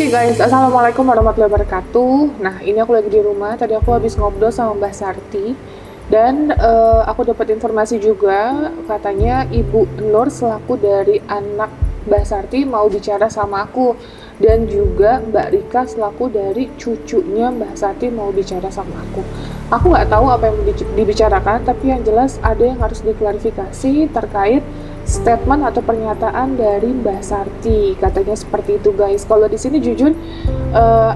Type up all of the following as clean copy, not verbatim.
Oke guys, Assalamualaikum warahmatullahi wabarakatuh. Nah, ini aku lagi di rumah. Tadi aku habis ngobrol sama Mbak Sarti. Dan aku dapat informasi juga, katanya Ibu Nur selaku dari anak Mbak Sarti mau bicara sama aku. Dan juga Mbak Rika selaku dari cucunya Mbak Sarti mau bicara sama aku. Aku nggak tahu apa yang dibicarakan, tapi yang jelas ada yang harus diklarifikasi terkait statement atau pernyataan dari Mbak Sarti, katanya seperti itu guys. Kalau di sini jujur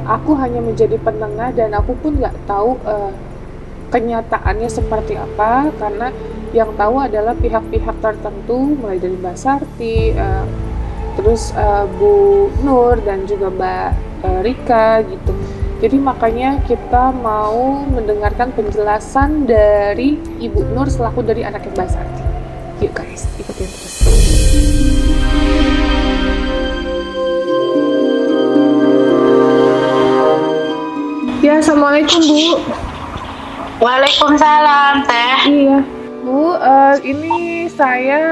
aku hanya menjadi penengah dan aku pun nggak tahu kenyataannya seperti apa, karena yang tahu adalah pihak-pihak tertentu mulai dari Mbak Sarti, terus Bu Nur dan juga Mbak Rika gitu. Jadi makanya kita mau mendengarkan penjelasan dari Ibu Nur selaku dari anaknya Mbak Sarti. Yuk guys, ikutin terus. Ya, Assalamualaikum Bu. Waalaikumsalam Teh. Iya Bu, ini saya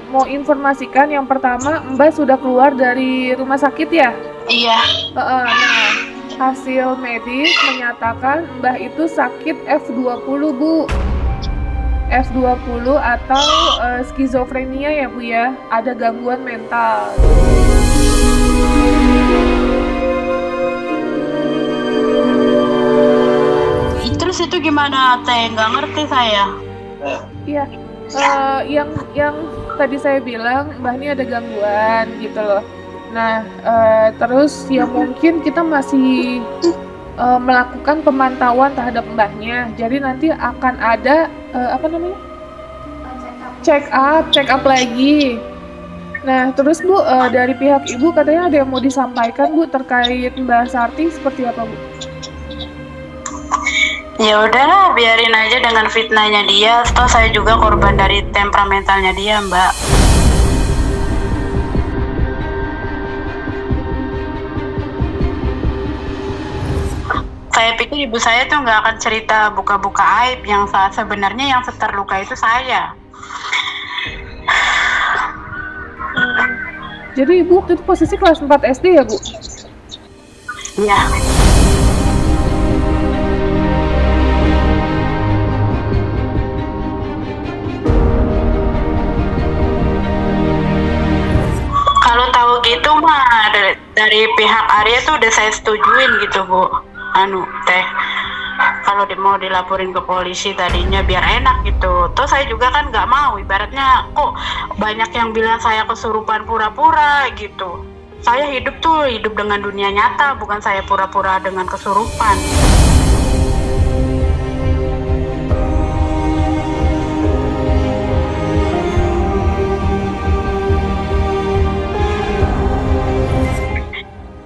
mau informasikan yang pertama, Mbak sudah keluar dari rumah sakit ya? Iya. Nah, hasil medis menyatakan Mbak itu sakit F20 Bu. F20 atau skizofrenia ya Bu ya, ada gangguan mental. Terus itu gimana Teh? Nggak ngerti saya. Iya, yang tadi saya bilang Mbak ini ada gangguan gitu loh. Nah, terus ya mungkin kita masih melakukan pemantauan terhadap Mbahnya. Jadi nanti akan ada check up lagi. Nah, terus Bu, dari pihak Ibu katanya ada yang mau disampaikan Bu terkait Mbak Sarti, seperti apa Bu? Ya udahlah, biarin aja dengan fitnahnya dia. Toh saya juga korban dari temperamentalnya dia, Mbak. Saya pikir ibu saya tuh nggak akan cerita buka-buka aib, yang sebenarnya yang terluka itu saya. Jadi Ibu waktu itu posisi kelas 4 SD ya Bu? Iya. Kalau tahu gitu mah dari pihak Arya tuh udah saya setujuin gitu Bu. Teh, kalau mau dilaporin ke polisi tadinya biar enak gitu. Toh saya juga kan nggak mau, ibaratnya kok banyak yang bilang saya kesurupan pura-pura gitu. Saya hidup dengan dunia nyata, bukan saya pura-pura dengan kesurupan.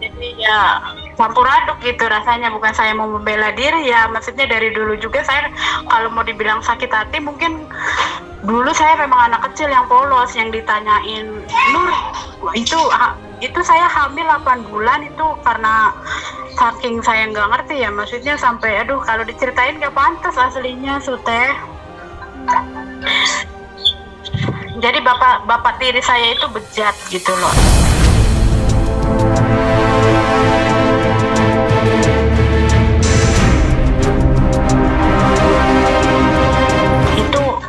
Jadi ya campur aduk gitu rasanya, bukan saya mau membela diri ya, maksudnya dari dulu juga saya kalau mau dibilang sakit hati, mungkin dulu saya memang anak kecil yang polos, yang ditanyain Nur itu saya hamil 8 bulan itu karena saking saya nggak ngerti ya, maksudnya sampai aduh kalau diceritain nggak pantas aslinya Suteh. Jadi bapak tiri saya itu bejat gitu loh.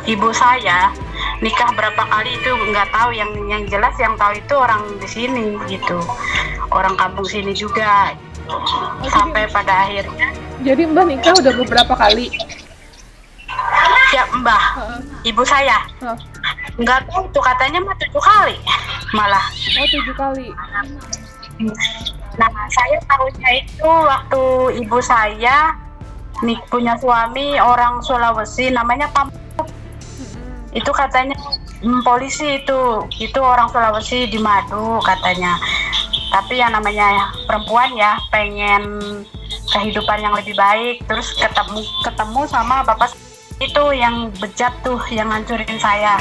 Ibu saya nikah berapa kali itu nggak tahu, yang jelas yang tahu itu orang di sini gitu, orang kampung sini juga gitu. Sampai pada akhirnya. Jadi Mbak nikah udah beberapa kali? Ya Mbah, ibu saya nggak tahu tuh, katanya mah 7 kali malah. Oh 7 kali. Nah saya tahunya itu waktu ibu saya punya suami orang Sulawesi namanya itu katanya polisi itu orang Sulawesi di Madu katanya. Tapi yang namanya perempuan ya pengen kehidupan yang lebih baik, terus ketemu sama bapak itu yang bejat tuh, yang ngancurin saya.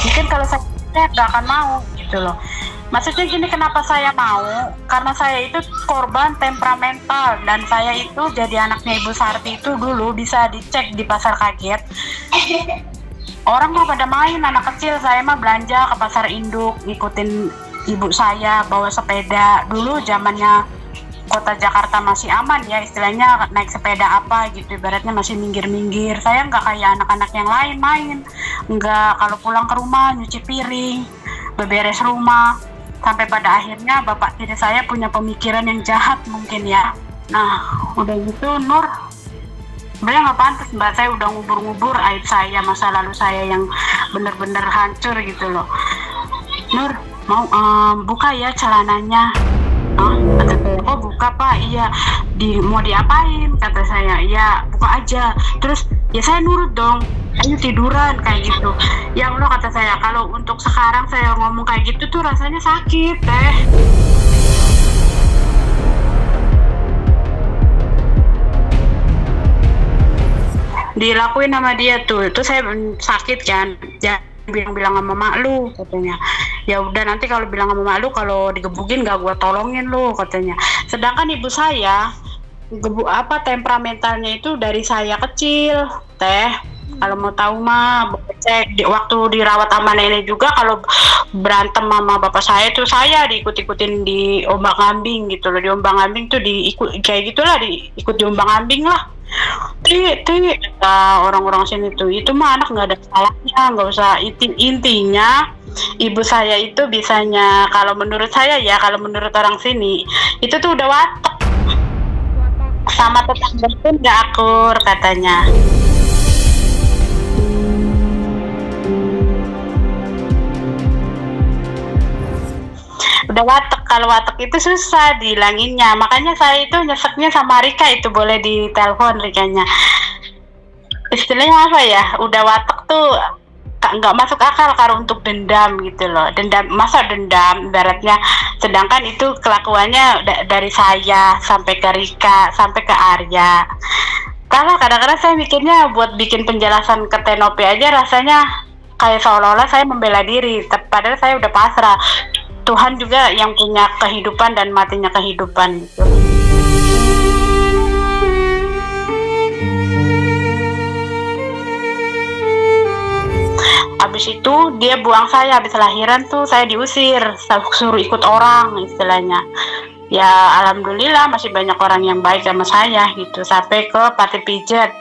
Mungkin kalau saya nggak akan mau gitu loh. Maksudnya gini, kenapa saya mau? Karena saya itu korban temperamental, dan saya itu jadi anaknya Ibu Sarti itu dulu bisa dicek di pasar kaget. Orang mah pada main, anak kecil, saya mah belanja ke pasar induk, ngikutin ibu saya bawa sepeda. Dulu zamannya kota Jakarta masih aman ya, istilahnya naik sepeda apa gitu, ibaratnya masih minggir-minggir. Saya nggak kayak anak-anak yang lain main, nggak, kalau pulang ke rumah nyuci piring, beberes rumah, sampai pada akhirnya bapak tiri saya punya pemikiran yang jahat mungkin ya. Nah udah gitu Nur, sebenarnya nggak pantas Mbak, saya udah ngubur-ngubur aib saya, masa lalu saya yang bener-bener hancur gitu loh. Nur, mau buka ya celananya. Kata saya, oh buka Pak, iya. Mau diapain? Kata saya, ya buka aja. Terus ya saya nurut dong, ayo tiduran kayak gitu. Ya Allah, kata saya, kalau untuk sekarang saya ngomong kayak gitu tuh rasanya sakit teh. Dilakuin sama dia tuh, itu saya sakit kan. Ya bilang sama mak lu, katanya. Ya udah, nanti kalau bilang sama mak lu, kalau digebukin gak gua tolongin lu, katanya. Sedangkan ibu saya temperamentalnya itu dari saya kecil teh. Kalau mau tahu mah cek waktu dirawat sama nenek juga, kalau berantem sama bapak saya tuh saya diikut-ikutin di ombang-ambing gitu loh. Di ombang-ambing tuh diikut kayak gitulah, diikut di ombang-ambing lah. Orang-orang sini tuh, itu mah anak nggak ada salahnya, nggak usah. Intinya ibu saya itu bisanya, kalau menurut saya ya, kalau menurut orang sini itu tuh udah watak, sama tetangga pun nggak akur katanya. Udah watak, kalau watak itu susah dihilanginnya. Makanya saya itu nyeseknya sama Rika itu, boleh ditelepon Rikanya. Istilahnya apa ya, udah watak tuh nggak masuk akal kalau untuk dendam gitu loh. Dendam, masa dendam ibaratnya, sedangkan itu kelakuannya dari saya sampai ke Rika sampai ke Arya. Kalau kadang-kadang saya mikirnya buat bikin penjelasan ke Tenopi aja rasanya kayak seolah-olah saya membela diri, padahal saya udah pasrah. Tuhan juga yang punya kehidupan dan matinya kehidupan gitu. Habis itu dia buang saya, habis lahiran tuh saya diusir, suruh ikut orang istilahnya. Ya alhamdulillah masih banyak orang yang baik sama saya gitu, sampai ke pati pijat.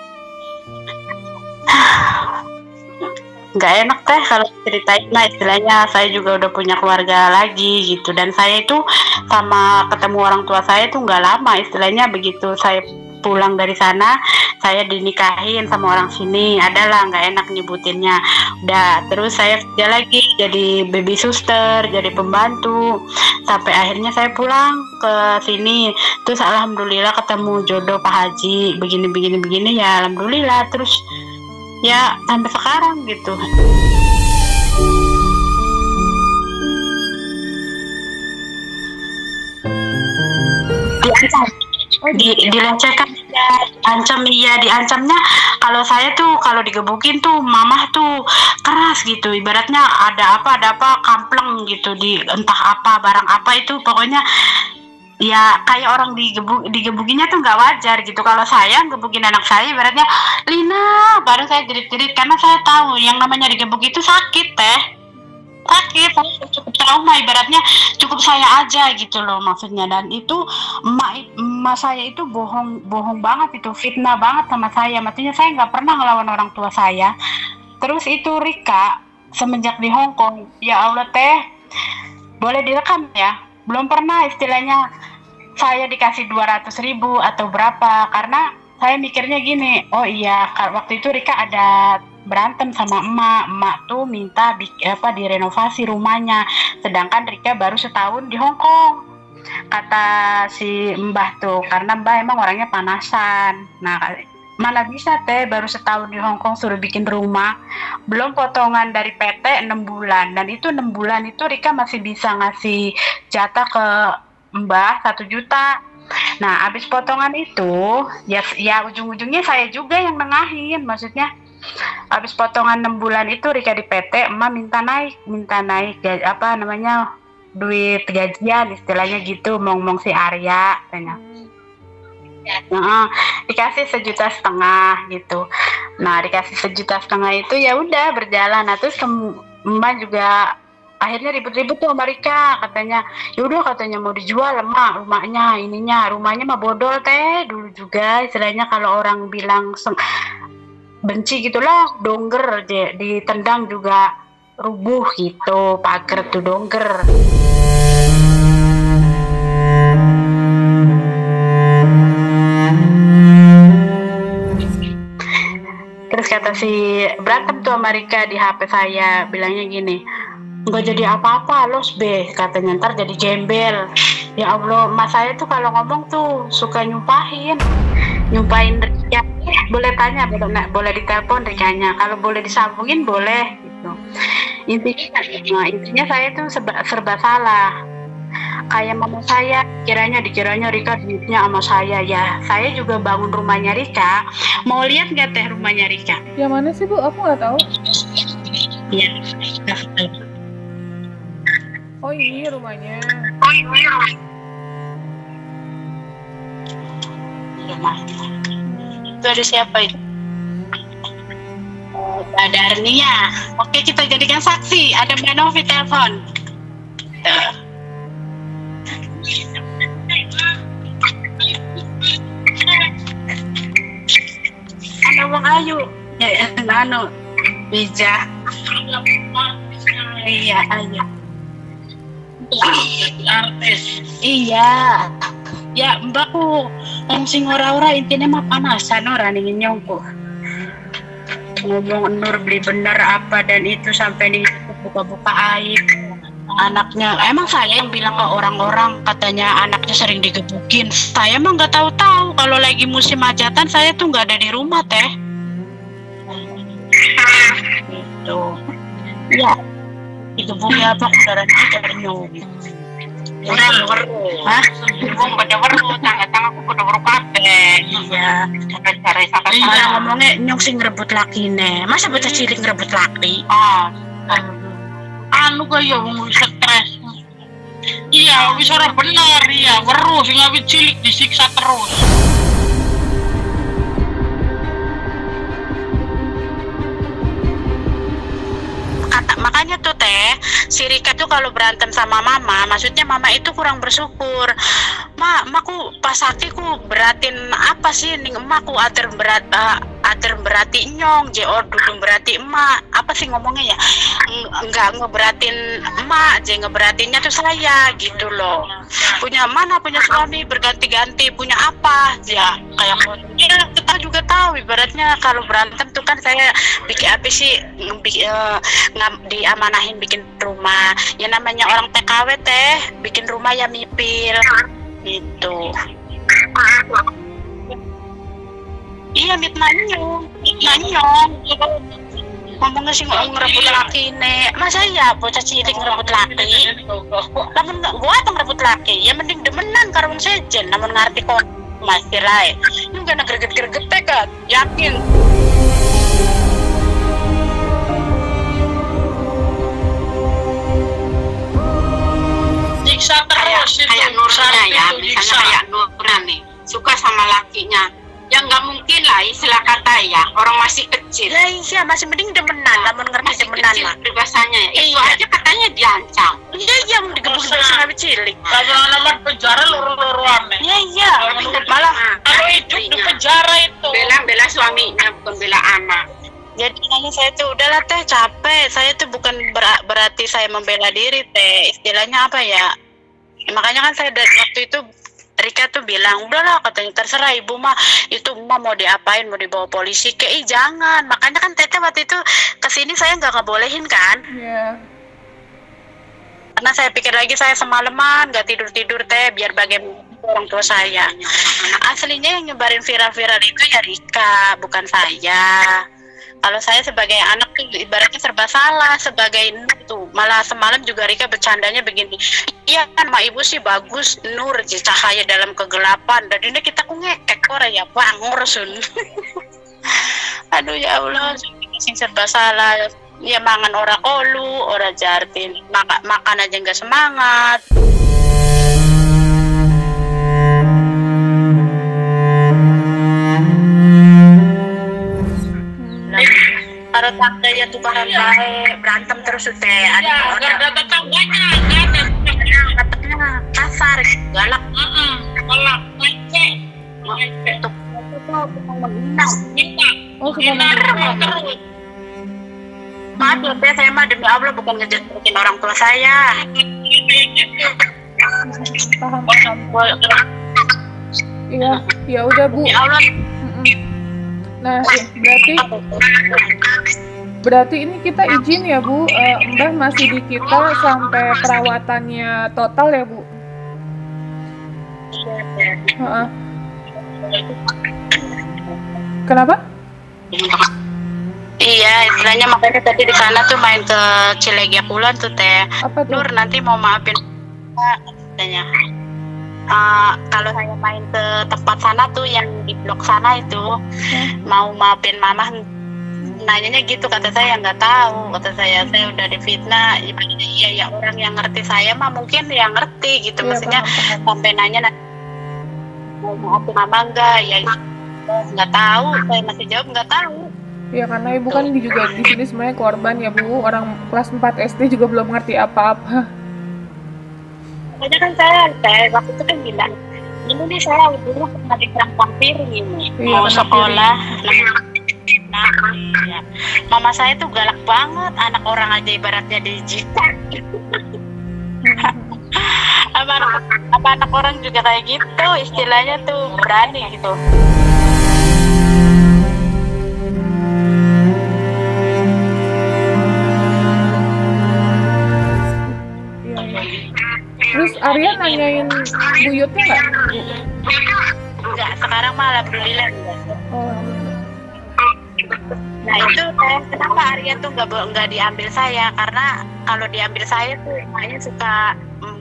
Nggak enak teh kalau ceritain, nah istilahnya saya juga udah punya keluarga lagi gitu, dan saya itu sama ketemu orang tua saya tuh nggak lama, istilahnya begitu saya pulang dari sana saya dinikahin sama orang sini, adalah nggak enak nyebutinnya. Udah, terus saya kerja lagi jadi baby suster, jadi pembantu, sampai akhirnya saya pulang ke sini. Terus alhamdulillah ketemu jodoh Pak Haji, begini ya alhamdulillah. Terus ya sampai sekarang gitu. Dilecehkan, diancam, iya diancamnya. Kalau saya tuh kalau digebukin tuh mamah tuh keras gitu, ibaratnya ada apa kampleng gitu, di entah apa barang apa itu, pokoknya ya kayak orang digebukinya tuh nggak wajar gitu. Kalau saya gebukin anak saya ibaratnya, Lina, baru saya jerit-jerit karena saya tahu yang namanya digebuk itu sakit teh, sakit, saya cukup trauma, ibaratnya cukup saya aja gitu loh maksudnya. Dan itu emak saya itu bohong banget, itu fitnah banget sama saya, maksudnya saya nggak pernah ngelawan orang tua saya. Terus itu Rika semenjak di Hong Kong, ya Allah teh, boleh direkam ya, belum pernah istilahnya saya dikasih 200.000 atau berapa, karena saya mikirnya gini, oh iya waktu itu Rika ada berantem sama emak tuh minta direnovasi rumahnya, sedangkan Rika baru setahun di Hong Kong. Kata si Mbah tuh, karena Mbah emang orangnya panasan, nah mana bisa teh baru setahun di Hong Kong suruh bikin rumah, belum potongan dari PT 6 bulan, dan itu 6 bulan itu Rika masih bisa ngasih jatah ke Mbah 1 juta. Nah abis potongan itu ya ujung-ujungnya saya juga yang nengahin, maksudnya abis potongan 6 bulan itu Rika di PT, emak minta naik apa namanya, duit gajian istilahnya gitu, ngomong si Arya tanya. Dikasih 1,5 juta gitu. Nah dikasih 1,5 juta itu ya udah berjalan. Nah terus emak juga akhirnya ribut-ribut tuh sama Rika, katanya yaudah, katanya mau dijual emak rumahnya mah bodol teh dulu juga, istilahnya kalau orang bilang benci gitulah, dongger ditendang juga rubuh gitu, pagar tuh dongger. Terus kata si berantem tuh sama Rika di HP saya, bilangnya gini, nggak jadi apa-apa los be, katanya ntar jadi gembel. Ya Allah, mas saya tuh kalau ngomong tuh suka nyumpahin Rika. Boleh tanya, boleh ditelepon Rikanya, kalau boleh disambungin boleh gitu. Intinya saya tuh serba salah. Kayak mama saya, dikiranya Rika duitnya sama saya ya. Saya juga bangun rumahnya Rika. Mau lihat nggak teh rumahnya Rika? Yang mana sih Bu? Aku nggak tahu. Iya. Oh ini rumahnya. Itu ada siapa itu? Ada Arnia. Oke, kita jadikan saksi. Ada Mbak Novi telepon. Ada Bang Ayu. Ya, Bija. Iya, Ayu. Artis. Iya. Ya, mbakku sing ora-ora intinya mah panasan ora ning nyongko. Ngomong Nur beli bener apa dan itu sampai nih buka-buka aib anaknya. Emang saya yang bilang ke orang-orang katanya anaknya sering digebukin. Saya mah nggak tahu-tahu kalau lagi musim hajatan saya tuh nggak ada di rumah teh. Gitu. Ya, digebuki apa saudaranya dari nyubi. Udah baru. Hah? Ngomong pada baru, tangga-tangga aku pada baru kabeh. Iya. Cara ngomongnya nyong sing ngerebut laki ne. Masa bocah cilik ngerebut laki? Anu kaya wong stres. Iya, wis ora bener ya. Weruh sing awit cilik disiksa terus. Makanya tuh teh, si Rika tuh kalau berantem sama mama, maksudnya mama itu kurang bersyukur. Maku pas aku beratin apa sih ning emakku ater berati nyong, dulu berarti emak. Apa sih ngomongnya ya? Enggak ngeberatin emak, ngeberatinnya tuh saya gitu loh. Punya suami berganti-ganti, punya apa? Ya kayak ya, kita juga tahu ibaratnya kalau berantem tuh kan saya bikin apa sih diamanahin bikin rumah. Ya namanya orang TKW teh, bikin rumah ya mipil gitu. Iya nanyong ngomongnya sih ngerebut laki nih. Masa ya bocah cilik ngerebut laki? Namun gua tuh ngerebut laki ya mending demenan karo wong sejen, namun ngerti kok masih rai ini gak greget-greget kan yakin. Nyiksa terus kayak Nurnya ya, misalnya kayak Nurnya nih suka sama lakinya, ya nggak mungkin lah istilah kata ya, orang masih kecil. Ya iya masih mending demenan, namun ngerti demenan mah. Bahasanya ya, itu aja katanya diancam. Iya mau digebukin sama cilik. Kalau nama penjara luru-luruan nih. Iya malah kalau hidup di penjara itu. Bela suaminya bukan bela anak. Jadi nanya saya tuh udahlah teh capek, saya tuh bukan berarti saya membela diri teh, istilahnya apa ya, makanya kan saya dari waktu itu Rika tuh bilang udahlah katanya terserah ibu mah, itu mah mau diapain, mau dibawa polisi jangan, makanya kan teteh waktu itu kesini saya nggak ngebolehin kan. Iya. Karena saya pikir lagi saya semalaman nggak tidur teh biar bagaimana orang tua saya. Aslinya yang nyebarin viral-viral itu ya Rika, bukan saya. Kalau saya sebagai anak tuh ibaratnya serba salah sebagai Nur tuh. Malah semalam juga Rika bercandanya begini. Iya kan mak ibu sih bagus Nur cahaya dalam kegelapan. Dan ini kita ngekek orang ya bangor sun. Aduh ya Allah, sing serba salah. Ya mangan ora kolu, ora jartin. Makan aja nggak semangat. Para tangganya tukaran baik, berantem terus teh. Ada tetangganya, katanya kasar, galak. Galak, ngecek. Itu Oh, suka menghina. maaf ya teh, saya mah demi Allah bukan ngejekin orang tua saya. Paham. Iya, ya udah Bu. Demi Allah. Nah, berarti ini kita izin ya Bu, Mbah masih di kita sampai perawatannya total ya Bu. Heeh. Kenapa? Iya, istilahnya makanya tadi di sana tuh main ke Cilegia Kulon tuh teh. Apa tuh? Nur nanti mau maafin katanya. Kalau saya main ke tempat sana tuh yang di blok sana itu mau maafin mama, nanyanya gitu, kata saya nggak tahu, kata saya udah difitnah. Iya ya, orang yang ngerti saya mah mungkin yang ngerti gitu, Iya, maksudnya paham. sampai nanya mau maafin mama enggak, ya nggak tahu, saya masih jawab nggak tahu. Ya karena Ibu kan juga di sini sebenarnya korban ya Bu, orang kelas 4 SD juga belum ngerti apa-apa. Makanya kan saya waktu itu kan bilang, ini nih saya dulu pernah diserang vampir ini, Iya, mau kena sekolah. Nah, iya. Mama saya tuh galak banget, anak orang aja ibaratnya dijitak. Apa anak orang juga kayak gitu, istilahnya tuh berani gitu. Terus Arya nanyain buyutnya nggak? Enggak, sekarang mah alhamdulillah enggak. Oh, Nah itu kenapa Arya tuh nggak diambil saya, karena kalau diambil saya tuh emaknya suka,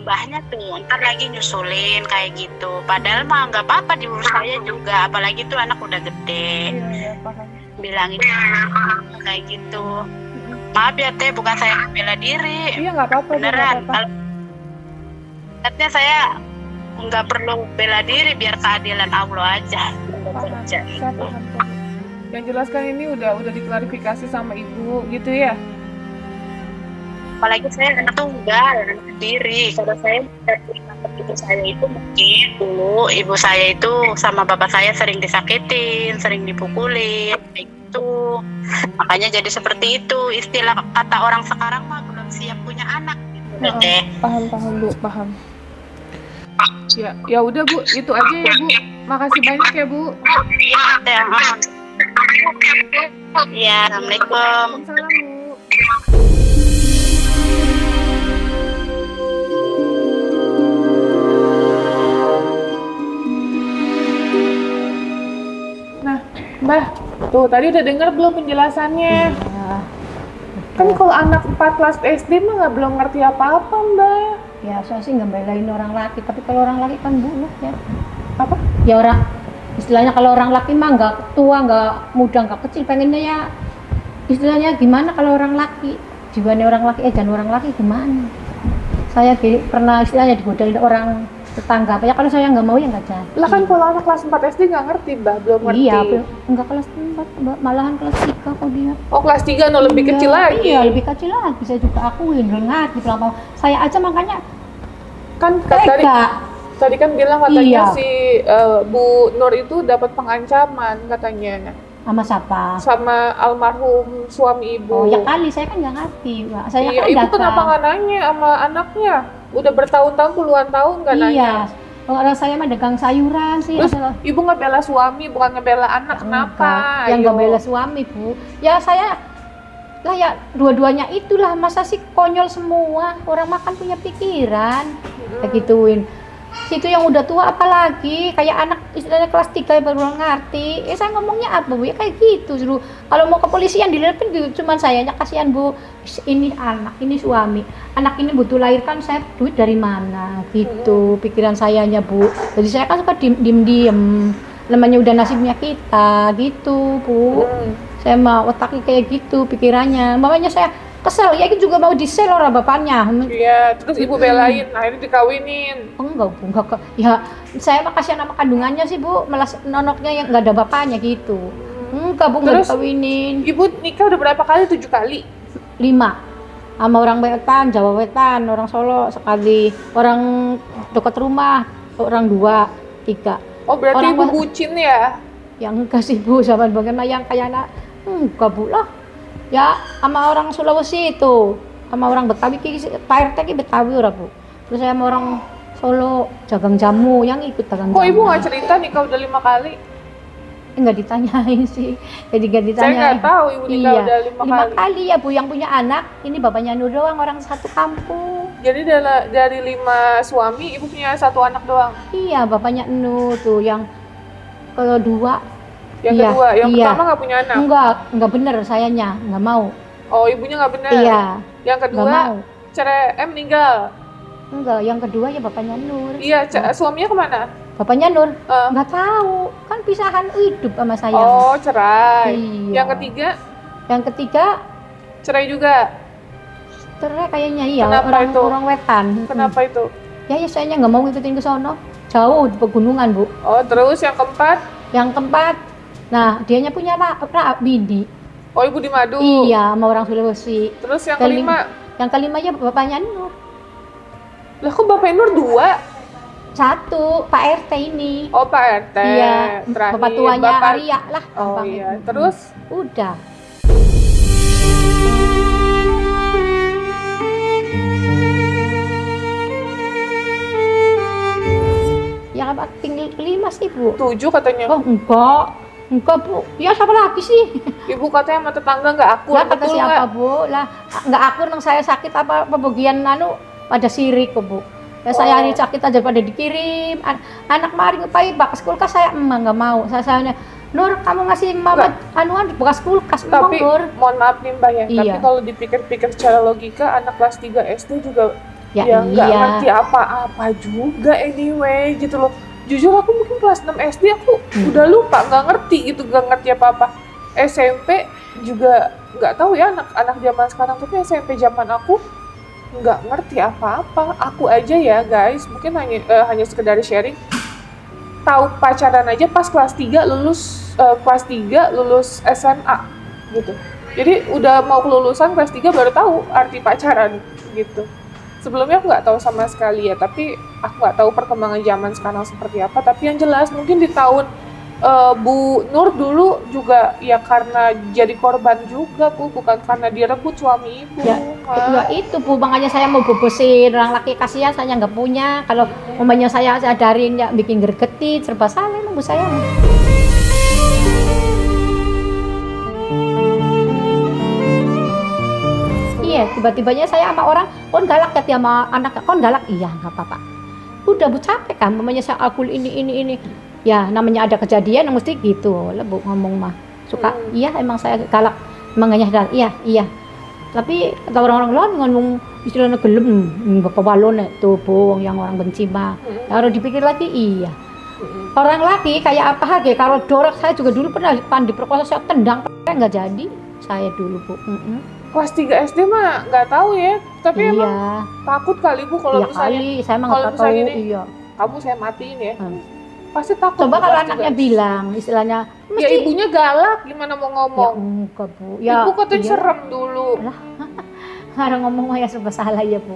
mbahnya tuh ntar lagi nyusulin kayak gitu. Padahal mah nggak apa-apa diurus saya juga, apalagi tuh anak udah gede. iya, paham. Bilangin kayak gitu. Maaf ya teh, bukan saya bela diri. Iya nggak apa-apa. Beneran. Kalau katanya saya nggak perlu bela diri, biar keadilan Allah aja. Paham. Saya paham kok. Yang jelas kan ini udah diklarifikasi sama Ibu gitu ya. Apalagi saya anak tunggal, anak sendiri. Kalau saya dapat ibu saya itu mungkin dulu ibu saya itu sama bapak saya sering disakitin, sering dipukulin, kayak gitu. Makanya jadi seperti itu. Istilah kata orang sekarang mah belum siap punya anak gitu deh. Paham Bu, paham. Ya udah Bu, itu aja ya Bu. Makasih banyak ya Bu. Ya, assalamualaikum. Waalaikumsalam Bu. Nah, Mbah, tuh tadi udah dengar belum penjelasannya? Ya, Kan kalau anak 4 kelas SD mah belum ngerti apa-apa Mbah. ya saya sih nggak belain orang laki, tapi kalau orang laki kan bunuh ya. Apa? Ya orang, istilahnya kalau orang laki mah nggak tua, nggak muda, nggak kecil, pengennya ya istilahnya gimana kalau orang laki, jiwanya orang laki, dan orang laki gimana? Saya pernah istilahnya digodain orang tetangga, ya kalau saya nggak mau ya nggak jadi. Lah kan kalau anak kelas 4 SD nggak ngerti Mbah, belum ngerti. Iya, enggak kelas 4, malahan kelas 3 kok dia. Oh kelas 3 no lebih kecil lagi. Iya, lebih kecil lagi, saya juga akuin, dengar di belakang. Saya aja makanya Kan tega. tadi kan bilang katanya Iya. si Bu Nur itu dapat pengancaman katanya Sama siapa? sama almarhum suami Ibu. Oh ya kali, saya kan nggak ngerti, Mbak. Saya Iya, kan Ibu datang. kenapa nggak nanya sama anaknya? Udah bertahun-tahun, puluhan tahun nggak nanya. Iya, orang saya mah dagang sayuran sih. Terus asal- Ibu nggak bela suami, bukan ngebela anak, kenapa? Enggak, yang Ayo. nggak bela suami, Bu. Ya saya lah ya dua-duanya itulah, masa sih konyol semua. Orang makan punya pikiran. Kayak gituin. Situ yang udah tua apalagi kayak anak istilahnya kelas 3 baru ngerti. Saya ngomongnya apa, Bu? Ya kayak gitu. Suruh kalau mau ke polisian dilepin gitu. Cuman sayanya kasihan, Bu. Ini anak, ini suami. Anak ini butuh lahirkan, saya duit dari mana? Gitu pikiran sayanya, Bu. Jadi saya kan suka diem. Namanya udah nasibnya kita gitu, Bu. Saya mau otaknya kayak gitu pikirannya. Makanya saya kesel, ya itu juga mau disel orang bapaknya. Iya, terus Ibu belain, akhirnya dikawinin. Enggak, Bu, enggak. Ya, saya mah kasihan sama kandungannya sih, Bu. Malah nonoknya yang enggak ada bapaknya gitu. Enggak bu, nggak Terus dikawinin. ibu nikah udah berapa kali? 7 kali? 5 sama orang Wetan, Jawa Wetan, orang Solo sekali, orang dekat rumah orang 2, 3. Oh berarti Orang ibu bucin ya? yang enggak sih bu, zaman bagaimana yang kayak anak enggak bu lah ya, sama orang Sulawesi itu, sama orang Betawi, Pak RT Betawi orang bu, terus saya sama orang Solo jagang jamu, yang ikut jagang Kok jamu. ibu nggak cerita nikah udah 5 kali? Enggak ditanyain sih, jadi nggak Saya ditanyain. nggak tahu ibu nikah Iya, udah 5 5 kali. kali ya bu, yang punya anak ini bapaknya Nur doang, orang satu kampung. Jadi dari 5 suami ibu punya 1 anak doang? Iya, bapaknya Nur tuh yang kedua. Yang Iya, kedua, yang iya. pertama nggak punya anak? Enggak bener sayanya, nggak mau. Oh ibunya nggak benar? Iya, Yang nggak kedua mau. cerai, meninggal? Enggak, yang kedua ya bapaknya Nur. Iya, suaminya kemana? Bapaknya Nur, Eh. nggak tahu, kan pisahan hidup sama saya. Oh cerai. Iya. Yang ketiga Yang ketiga, cerai juga? cerai kayaknya iya, Kenapa itu? orang Wetan. Kenapa itu? Ya sayanya nggak mau ngikutin ke sono, jauh di pegunungan bu. Oh terus yang keempat? Yang keempat, nah dianya punya bini. Oh ibu di Madu? Iya, sama orang Sulawesi. Terus yang Kelim- kelima? Yang kelima ya bapaknya Nur. Lah kok Bapak Nur 2? 1, Pak RT ini. Oh Pak RT. Iya, Terakhir bapak tuanya Bapak... Arya lah. Oh gampang. iya, terus? Udah. Yang apa? Tinggal 5 sih bu. 7 katanya. Oh enggak bu. Ya siapa lagi sih? Ibu katanya sama tetangga nggak akur, Lah kata betul siapa nggak? bu? Lah nggak akur nang saya sakit apa bagian pada sirik kok bu. Ya saya hari sakit aja pada dikirim. Anak mari ngepai bekas kulkas saya emang nggak mau. Saya Nur kamu ngasih mama anuan bekas kulkas emang Tapi Nur. mohon maaf nih Mbak ya, Iya. tapi kalau dipikir-pikir secara logika anak kelas 3 SD juga Ya ya nggak iya. ngerti apa-apa juga anyway gitu loh. Jujur aku mungkin kelas 6 SD aku udah lupa, nggak ngerti gitu, nggak ngerti apa-apa. SMP juga nggak tahu ya anak-anak zaman sekarang, tapi SMP zaman aku nggak ngerti apa-apa. Aku aja ya guys, mungkin hanya sekedar sharing. Tahu pacaran aja pas kelas 3 lulus SMA gitu. Jadi udah mau kelulusan kelas 3 baru tahu arti pacaran gitu. Sebelumnya aku nggak tahu sama sekali ya, tapi aku nggak tahu perkembangan zaman sekarang seperti apa. Tapi yang jelas mungkin di tahun Bu Nur dulu juga ya karena jadi korban juga Bu, bukan karena direbut suami ibu. Ya, ya itu bu, makanya saya mau bobosin orang laki, kasihan saya nggak punya. Kalau umpamanya saya sadarin ya bikin gergeti, serba salah emang bu saya. Iya, tiba-tibanya saya sama orang, kon galak ya sama anak, kon galak, iya nggak apa-apa. Udah bu capek kan, umpamanya saya akul ini. Ya namanya ada kejadian mesti gitu lah bu ngomong mah. Suka, iya emang saya galak, emang nggak nyadar, iya. Tapi kata orang-orang lain ngomong istilahnya gelem, bapak balon itu bohong yang orang benci mah. Kalau dipikir lagi iya. Orang lagi kayak apa aja, kalau dorok saya juga dulu pernah diperkosa, saya tendang, nggak jadi. Saya dulu bu. Kelas 3 SD mah nggak tahu ya, tapi emang Iya, takut kali Bu kalau iya misalnya kali, saya emang kalau nggak tahu. misalnya ini, Iya. kamu saya matiin ya. Pasti takut. Coba Bu, kalau kelas anaknya 3. bilang, istilahnya Ya mesti. ibunya galak, gimana mau Ya ngomong? enggak bu. Ya, Ibu katanya iya. serem dulu. Orang ngomong mah ya serba salah ya bu.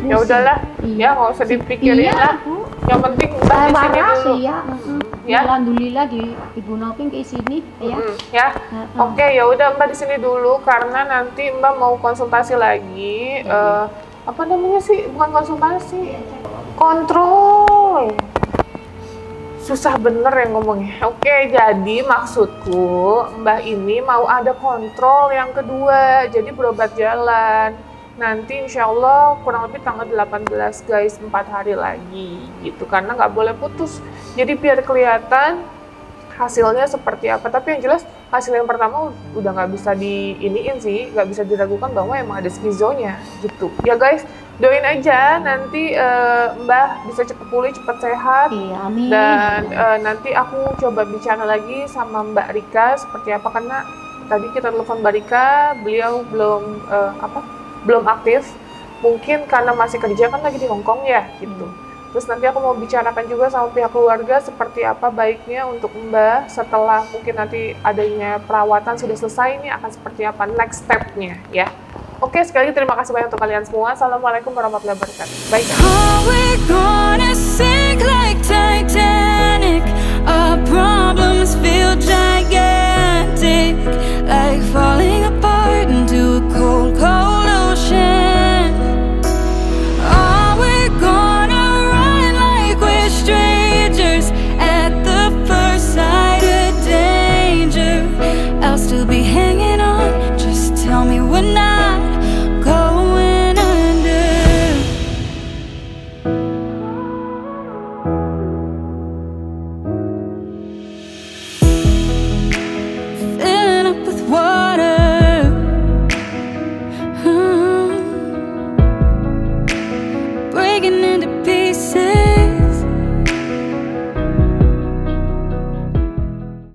Ya udahlah, Iya. ya nggak usah dipikirin Iya, lah. Bu. Yang penting Mbak di sini Marah dulu. sih ya. Ya. Alhamdulillah di Ibu Noping ke sini ya. Ya. Oke, ya udah Mbak di sini dulu karena nanti Mbak mau konsultasi lagi. Apa namanya sih? Bukan konsultasi. Kontrol. Susah bener ya ngomongnya. Oke, jadi maksudku Mbak ini mau ada kontrol yang kedua. Jadi berobat jalan. Nanti insya Allah kurang lebih tanggal 18 guys, 4 hari lagi gitu. Karena nggak boleh putus. Jadi biar kelihatan hasilnya seperti apa. Tapi yang jelas hasil yang pertama udah nggak bisa diiniin sih. Nggak bisa diragukan bahwa emang ada skizonya gitu. Ya guys, doain aja nanti Mbah bisa cepet pulih, cepet sehat. Iya, amin. Dan nanti aku coba bicara lagi sama Mbak Rika seperti apa. Karena tadi kita telepon Mbak Rika, beliau belum aktif. mungkin karena masih kerja kan lagi di Hong Kong ya gitu. Terus nanti aku mau bicarakan juga sama pihak keluarga seperti apa baiknya untuk Mbak setelah mungkin nanti adanya perawatan sudah selesai ini akan seperti apa next step-nya ya. Oke, sekali lagi terima kasih banyak untuk kalian semua. Assalamualaikum warahmatullahi wabarakatuh. Baik.